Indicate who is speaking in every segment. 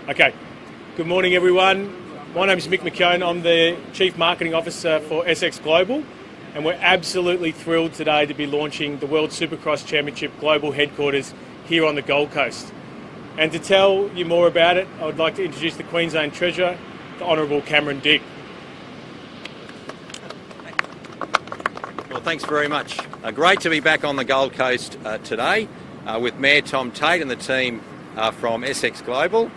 Speaker 1: Okay, good morning everyone. My name is Mick McKeown. I'm the Chief Marketing Officer for SX Global, and we're absolutely thrilled today to be launching the World Supercross Championship Global Headquarters here on the Gold Coast. And to tell you more about it, I would like to introduce the Queensland Treasurer, the Honourable Cameron Dick.
Speaker 2: Well, thanks very much. Great to be back on the Gold Coast today with Mayor Tom Tate and the team from SX Global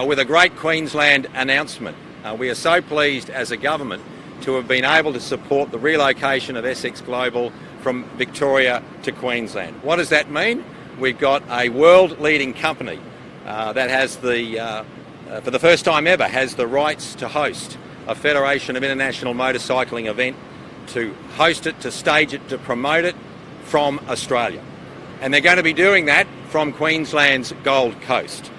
Speaker 2: with a great Queensland announcement. We are so pleased as a government to have been able to support the relocation of SX Global from Victoria to Queensland. What does that mean? We've got a world-leading company that has for the first time ever, has the rights to host a Federation of International Motorcycling event, to host it, to stage it, to promote it from Australia. And they're going to be doing that from Queensland's Gold Coast.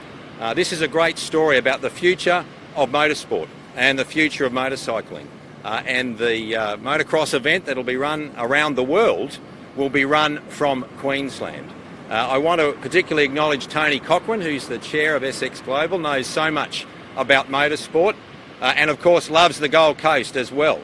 Speaker 2: This is a great story about the future of motorsport and the future of motorcycling. And the motocross event that will be run around the world will be run from Queensland. I want to particularly acknowledge Tony Cochrane, who's the chair of SX Global, knows so much about motorsport and of course loves the Gold Coast as well.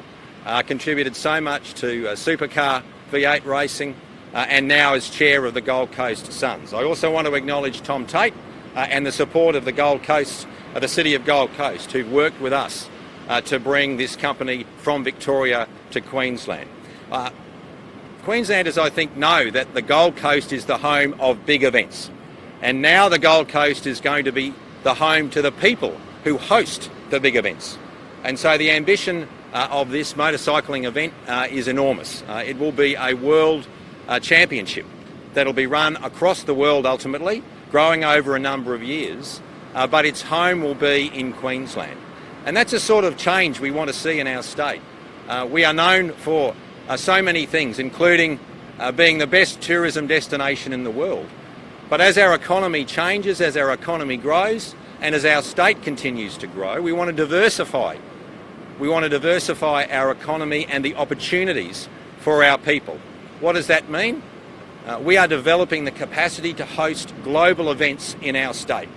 Speaker 2: Contributed so much to Supercar V8 racing and now is chair of the Gold Coast Suns. I also want to acknowledge Tom Tate and the support of the Gold Coast, the City of Gold Coast, who've worked with us to bring this company from Victoria to Queensland. Queenslanders, I think, know that the Gold Coast is the home of big events. And now the Gold Coast is going to be the home to the people who host the big events. And so the ambition of this motorcycling event is enormous. It will be a world championship that will be run across the world ultimately, growing over a number of years, but its home will be in Queensland. And that's a sort of change we want to see in our state. We are known for so many things, including being the best tourism destination in the world. But as our economy changes, as our economy grows, and as our state continues to grow, we want to diversify. We want to diversify our economy and the opportunities for our people. What does that mean? We are developing the capacity to host global events in our state.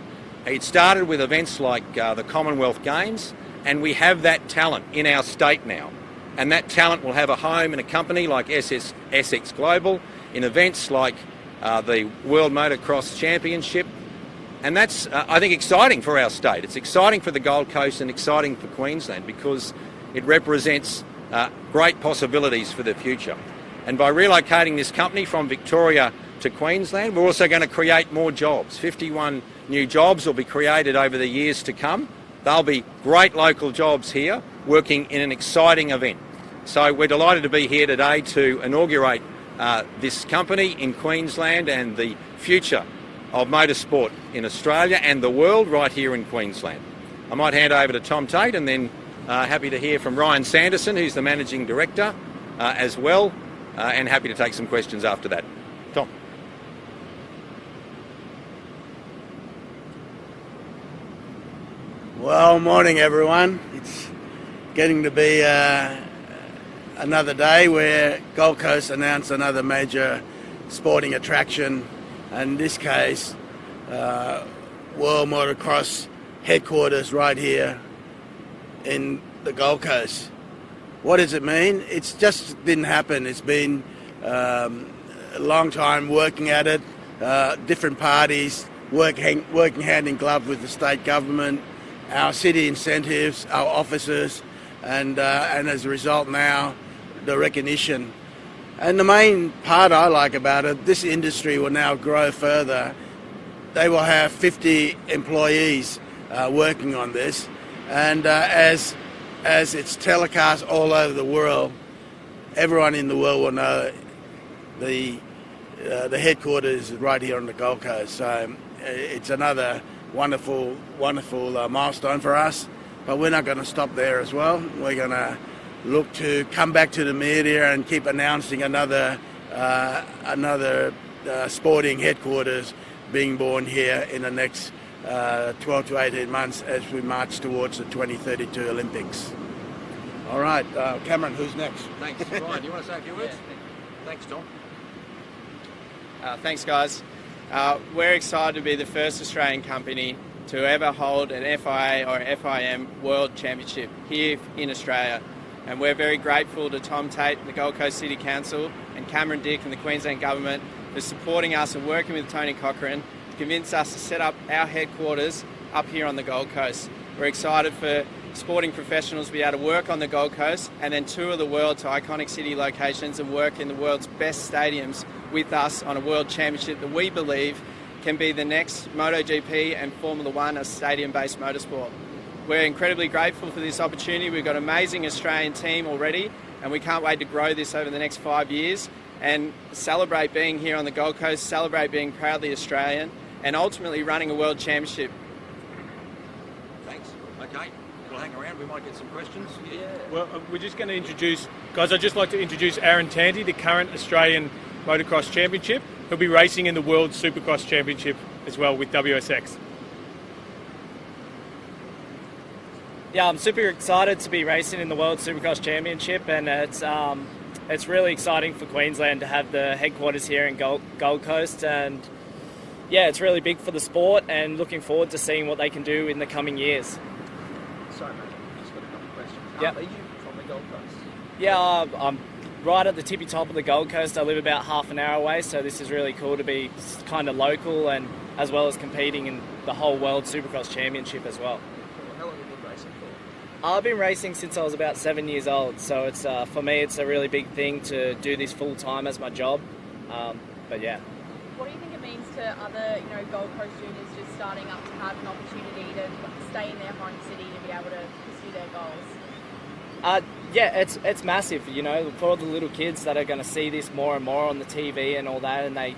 Speaker 2: It started with events like the Commonwealth Games, and we have that talent in our state now. And that talent will have a home in a company like SX Global, in events like the World Motocross Championship. And that's, I think, exciting for our state. It's exciting for the Gold Coast and exciting for Queensland because it represents great possibilities for the future. And by relocating this company from Victoria to Queensland, we're also going to create more jobs. 51 new jobs will be created over the years to come. They'll be great local jobs here, working in an exciting event. So we're delighted to be here today to inaugurate this company in Queensland and the future of motorsport in Australia and the world right here in Queensland. I might hand over to Tom Tate and then happy to hear from Ryan Sanderson, who's the Managing Director as well, and happy to take some questions after that. Tom.
Speaker 3: Well, morning everyone. It's getting to be another day where Gold Coast announced another major sporting attraction, and in this case, World Motocross headquarters right here in the Gold Coast. What does it mean? It's just didn't happen. It's been a long time working at it, different parties, working hand in glove with the state government, our city incentives, our officers, and as a result now, the recognition. And the main part I like about it, this industry will now grow further. They will have 50 employees working on this, and as it's telecast all over the world, everyone in the world will know the headquarters is right here on the Gold Coast. So it's another wonderful milestone for us. But we're not going to stop there as well. We're going to look to come back to the media and keep announcing another sporting headquarters being born here in the next 12 to 18 months as we march towards the 2032 Olympics. All right, Cameron, who's next?
Speaker 2: Thanks. Ryan, do you want to say a few words? Thanks, Tom.
Speaker 4: Thanks, guys. We're excited to be the first Australian company to ever hold an FIA or FIM World Championship here in Australia. And we're very grateful to Tom Tate, the Gold Coast City Council, and Cameron Dick and the Queensland Government for supporting us and working with Tony Cochrane to convince us to set up our headquarters up here on the Gold Coast. We're excited for sporting professionals to be able to work on the Gold Coast and then tour the world to iconic city locations and work in the world's best stadiums with us on a World Championship that we believe can be the next MotoGP and Formula One, a stadium-based motorsport. We're incredibly grateful for this opportunity. We've got an amazing Australian team already, and we can't wait to grow this over the next 5 years and celebrate being here on the Gold Coast, celebrate being proudly Australian, and ultimately running a World Championship.
Speaker 2: Thanks. Okay, we'll hang around. We might get some questions. Yeah.
Speaker 1: Well, we're just going to introduce, guys, I'd just like to introduce Aaron Tanti, the current Australian Motocross Championship. He'll be racing in the World Supercross Championship as well with WSX.
Speaker 5: Yeah, I'm super excited to be racing in the World Supercross Championship, and it's really exciting for Queensland to have the headquarters here in Gold Coast, and yeah, it's really big for the sport, and looking forward to seeing what they can do in the coming years.
Speaker 6: Sorry, mate, I've just got a couple of questions.
Speaker 5: Yeah.
Speaker 6: Are you from the Gold Coast?
Speaker 5: Yeah, I'm right at the tippy top of the Gold Coast. I live about half an hour away, so this is really cool to be kind of local, and as well as competing in the whole World Supercross Championship as well.
Speaker 6: How long have you been racing for?
Speaker 5: I've been racing since I was about 7 years old, so it's for me it's a really big thing to do this full time as my job. But yeah.
Speaker 7: What do you think it means to other, Gold Coast juniors just starting up to have an opportunity to stay in their home city to be able to pursue their goals?
Speaker 5: Yeah, it's massive, for all the little kids that are going to see this more and more on the TV and all that, and they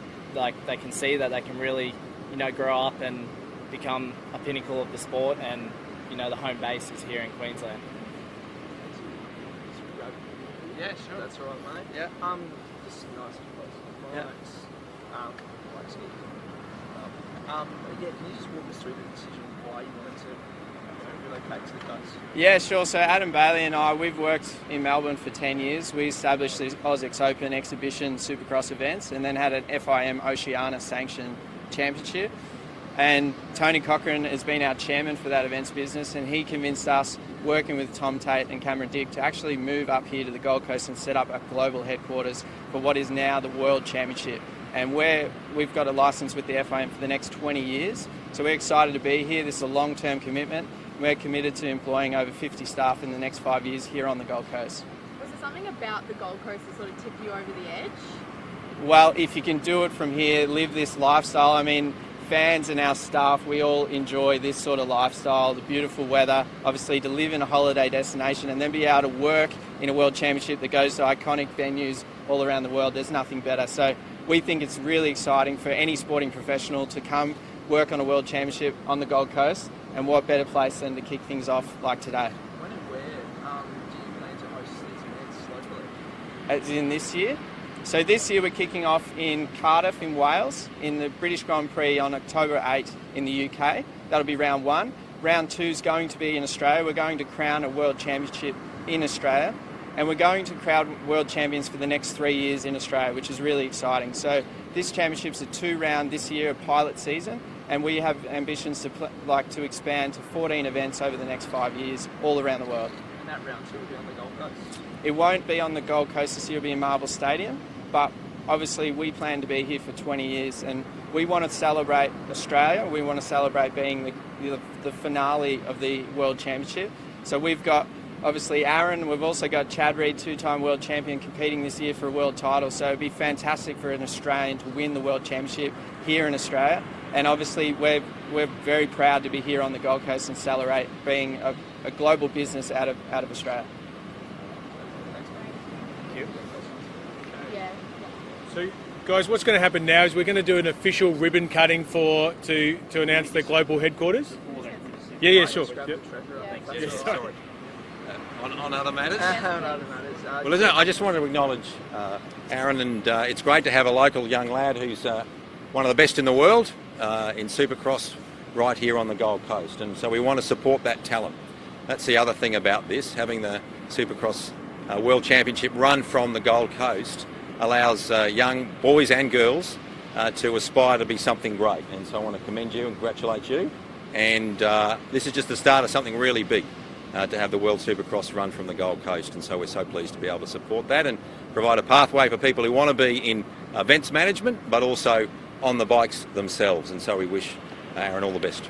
Speaker 5: can see that they can really, grow up and become a pinnacle of the sport, and the home base is here in Queensland.
Speaker 6: Yeah, sure. That's all right, mate.
Speaker 4: Yeah.
Speaker 6: Just some nice close
Speaker 4: Yeah.
Speaker 6: Yeah, can you just walk us through the decision why you wanted to relocate to the coast?
Speaker 4: Yeah, sure. So Adam Bailey and I, we've worked in Melbourne for 10 years. We established the AusX Open exhibition Supercross events and then had an FIM Oceania sanctioned championship. And Tony Cochrane has been our chairman for that events business, and he convinced us, working with Tom Tate and Cameron Dick, to actually move up here to the Gold Coast and set up a global headquarters for what is now the World Championship. And we've got a licence with the FIM for the next 20 years, so we're excited to be here. This is a long-term commitment. We're committed to employing over 50 staff in the next 5 years here on the Gold Coast.
Speaker 7: Was there something about the Gold Coast that sort of tipped you over the edge?
Speaker 4: Well, if you can do it from here, live this lifestyle, I mean, fans and our staff, we all enjoy this sort of lifestyle, the beautiful weather, obviously to live in a holiday destination and then be able to work in a World Championship that goes to iconic venues all around the world. There's nothing better. So we think it's really exciting for any sporting professional to come work on a World Championship on the Gold Coast, and what better place than to kick things off like today.
Speaker 6: When and where do you plan to host these events locally?
Speaker 4: As in this year? So this year we're kicking off in Cardiff in Wales in the British Grand Prix on October 8 in the UK. That'll be round one. Round two is going to be in Australia. We're going to crown a World Championship in Australia, and we're going to crown World Champions for the next 3 years in Australia, which is really exciting. So this championship's a 2-round this year, a pilot season, and we have ambitions to expand to 14 events over the next 5 years all around the world.
Speaker 6: And that round two will be on the Gold Coast?
Speaker 4: It won't be on the Gold Coast this year, it'll be in Marvel Stadium, but obviously we plan to be here for 20 years, and we want to celebrate Australia. We want to celebrate being the finale of the World Championship. So we've got obviously Aaron, we've also got Chad Reed, 2-time world champion, competing this year for a world title. So it'd be fantastic for an Australian to win the World Championship here in Australia. And obviously we're very proud to be here on the Gold Coast and celebrate being a global business out of Australia.
Speaker 1: Thank you.
Speaker 7: Yeah.
Speaker 1: So, guys, what's going to happen now is we're going to do an official ribbon cutting to announce the global headquarters. Yeah, sure. Yep.
Speaker 7: Yeah.
Speaker 1: Sorry.
Speaker 2: On other matters?
Speaker 6: On other matters.
Speaker 2: Well, listen, I just wanted to acknowledge Aaron, and it's great to have a local young lad who's one of the best in the world in Supercross right here on the Gold Coast, and so we want to support that talent. That's the other thing about this, having the Supercross World Championship run from the Gold Coast allows young boys and girls to aspire to be something great, and so I want to commend you and congratulate you and this is just the start of something really big to have the World Supercross run from the Gold Coast, and so we're so pleased to be able to support that and provide a pathway for people who want to be in events management but also on the bikes themselves, and so we wish Aaron all the best.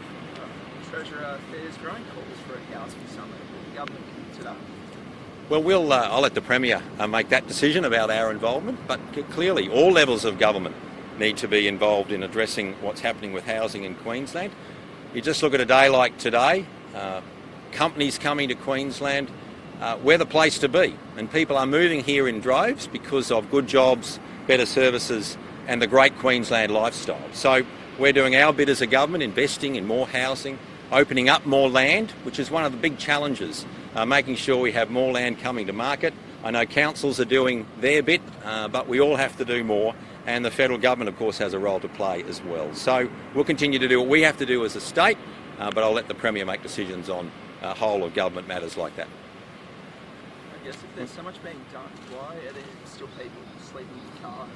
Speaker 6: Treasurer, there's growing calls for a housing summit. Will the government consider?
Speaker 2: Well, I'll let the Premier make that decision about our involvement, but clearly all levels of government need to be involved in addressing what's happening with housing in Queensland. You just look at a day like today, companies coming to Queensland, we're the place to be, and people are moving here in droves because of good jobs, better services and the great Queensland lifestyle. So we're doing our bit as a government, investing in more housing, opening up more land, which is one of the big challenges, making sure we have more land coming to market. I know councils are doing their bit, but we all have to do more, and the federal government, of course, has a role to play as well. So we'll continue to do what we have to do as a state, but I'll let the Premier make decisions on whole of government matters like that.
Speaker 6: I guess if there's so much being done, why are there still people sleeping in cars?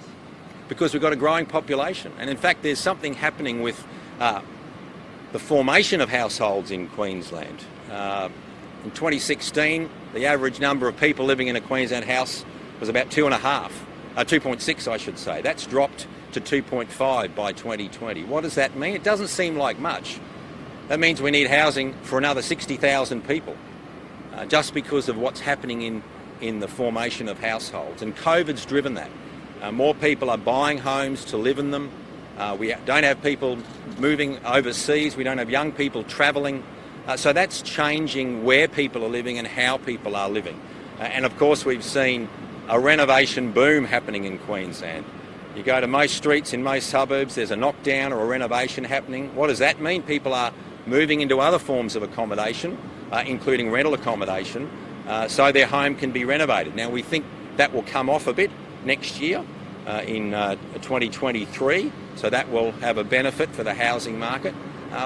Speaker 2: Because we've got a growing population, and in fact there's something happening with the formation of households in Queensland. In 2016, the average number of people living in a Queensland house was about 2.6 I should say. That's dropped to 2.5 by 2020. What does that mean? It doesn't seem like much. That means we need housing for another 60,000 people, just because of what's happening in the formation of households. And COVID's driven that. More people are buying homes to live in them. We don't have people moving overseas. We don't have young people travelling. So that's changing where people are living and how people are living. And of course we've seen a renovation boom happening in Queensland. You go to most streets in most suburbs, there's a knockdown or a renovation happening. What does that mean? People are moving into other forms of accommodation, including rental accommodation, so their home can be renovated. Now we think that will come off a bit next year in 2023, so that will have a benefit for the housing market.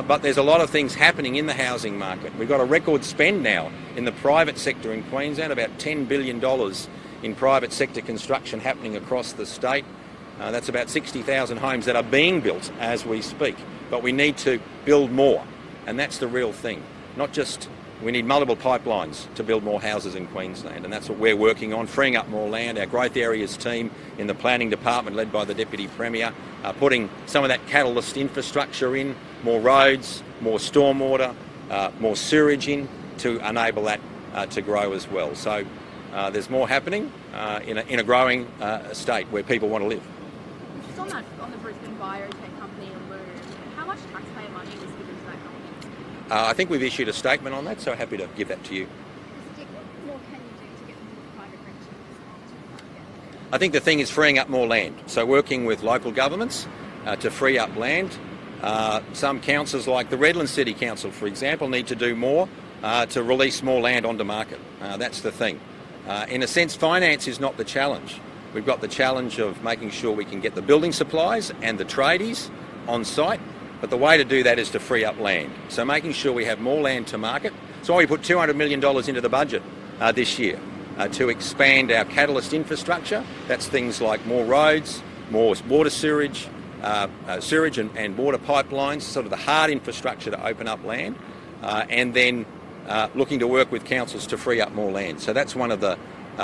Speaker 2: But there's a lot of things happening in the housing market. We've got a record spend now in the private sector in Queensland, about $10 billion in private sector construction happening across the state. That's about 60,000 homes that are being built as we speak. But we need to build more, and that's the real thing. Not just, we need multiple pipelines to build more houses in Queensland, and that's what we're working on, freeing up more land. Our growth areas team in the planning department, led by the Deputy Premier, putting some of that catalyst infrastructure in, more roads, more stormwater, more sewerage in to enable that to grow as well. So there's more happening in a growing state where people want to live.
Speaker 7: Just on the Brisbane biotech company Loom, how much taxpayer money was given to that company?
Speaker 2: I think we've issued a statement on that, so happy to give that to you.
Speaker 7: What more can you do to get them to the private rental market?
Speaker 2: I think the thing is freeing up more land. So working with local governments to free up land. Some councils, like the Redland City Council, for example, need to do more to release more land onto market. That's the thing. In a sense, finance is not the challenge. We've got the challenge of making sure we can get the building supplies and the tradies on site, but the way to do that is to free up land. So making sure we have more land to market. That's why we put $200 million into the budget this year to expand our catalyst infrastructure. That's things like more roads, more water sewerage, and water pipelines, sort of the hard infrastructure to open up land, and then looking to work with councils to free up more land. So that's one of the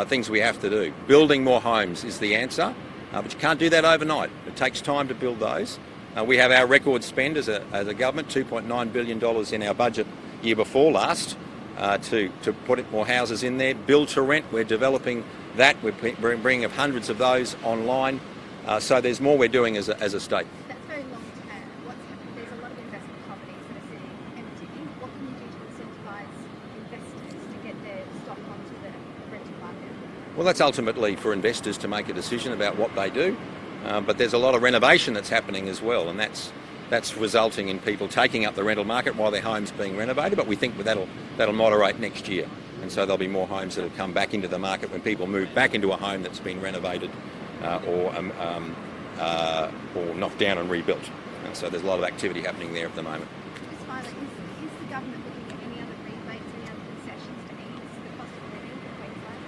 Speaker 2: things we have to do. Building more homes is the answer, but you can't do that overnight. It takes time to build those. We have our record spend as a government, $2.9 billion in our budget year before last to put more houses in there. Build to rent, we're developing that. We're bringing up hundreds of those online. So there's more we're doing as a state.
Speaker 7: That's very long term. What's happening? There's a lot of investment properties that are sitting empty. What can you do to incentivise investors to get their stock onto the rental market?
Speaker 2: Well, that's ultimately for investors to make a decision about what they do. But there's a lot of renovation that's happening as well, and that's resulting in people taking up the rental market while their home's being renovated. But we think that'll moderate next year, and so there'll be more homes that'll come back into the market when people move back into a home that's been renovated or knocked down and rebuilt. And so there's a lot of activity happening there at the moment.
Speaker 7: Just finally, is the government looking at any other rebates, any other concessions to ease the cost of living for Queensland?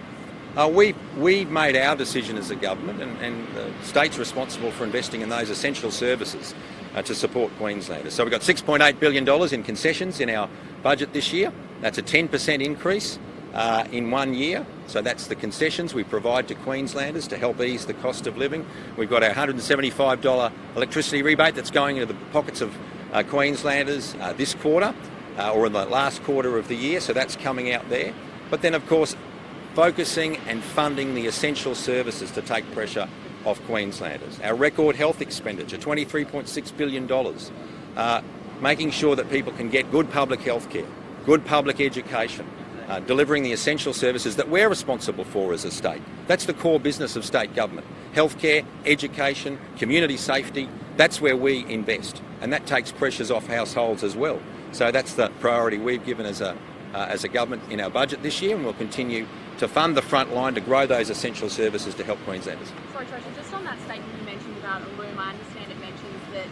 Speaker 2: We've made our decision as a government, and the state's responsible for investing in those essential services to support Queenslanders. So we've got $6.8 billion in concessions in our budget this year. That's a 10% increase in 1 year. So that's the concessions we provide to Queenslanders to help ease the cost of living. We've got our $175 electricity rebate that's going into the pockets of Queenslanders this quarter or in the last quarter of the year. So that's coming out there. But then, of course, focusing and funding the essential services to take pressure off Queenslanders. Our record health expenditure, $23.6 billion, making sure that people can get good public health care, good public education, delivering the essential services that we're responsible for as a state. That's the core business of state government. Healthcare, education, community safety, that's where we invest. And that takes pressures off households as well. So that's the priority we've given as a government in our budget this year, and we'll continue to fund the front line to grow those essential services to help Queenslanders.
Speaker 7: Sorry, Treasure, just on that statement you mentioned about a loom, I understand it mentions that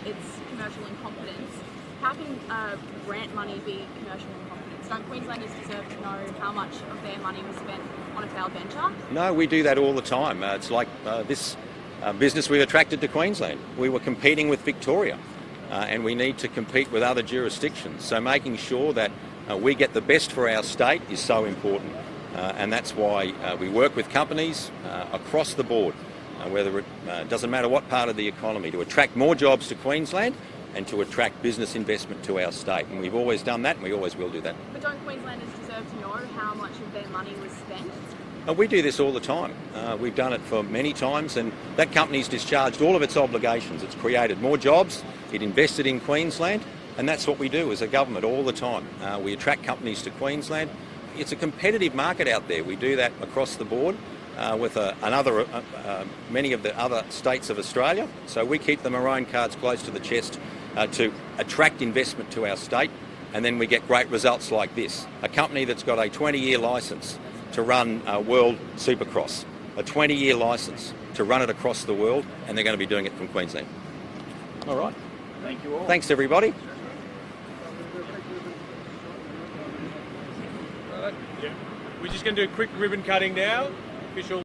Speaker 7: it's commercial incompetence. How can grant money be commercial incompetence? Don't Queenslanders deserve to know how much of their money was spent on a failed venture?
Speaker 2: No, we do that all the time. It's like this business we attracted to Queensland. We were competing with Victoria, and we need to compete with other jurisdictions. So making sure that we get the best for our state is so important, and that's why we work with companies across the board, whether it doesn't matter what part of the economy, to attract more jobs to Queensland and to attract business investment to our state. And we've always done that, and we always will do that.
Speaker 7: But don't Queenslanders deserve to know how much of their money was spent?
Speaker 2: We do this all the time. We've done it for many times, and that company's discharged all of its obligations. It's created more jobs, it invested in Queensland, and that's what we do as a government all the time. We attract companies to Queensland. It's a competitive market out there. We do that across the board with many of the other states of Australia. So we keep the maroon cards close to the chest to attract investment to our state, and then we get great results like this. A company that's got a 20-year licence to run World Supercross, a 20-year licence to run it across the world, and they're going to be doing it from Queensland. All right.
Speaker 6: Thank you all.
Speaker 2: Thanks, everybody.
Speaker 1: Yeah. We're just going to do a quick ribbon cutting now. Official.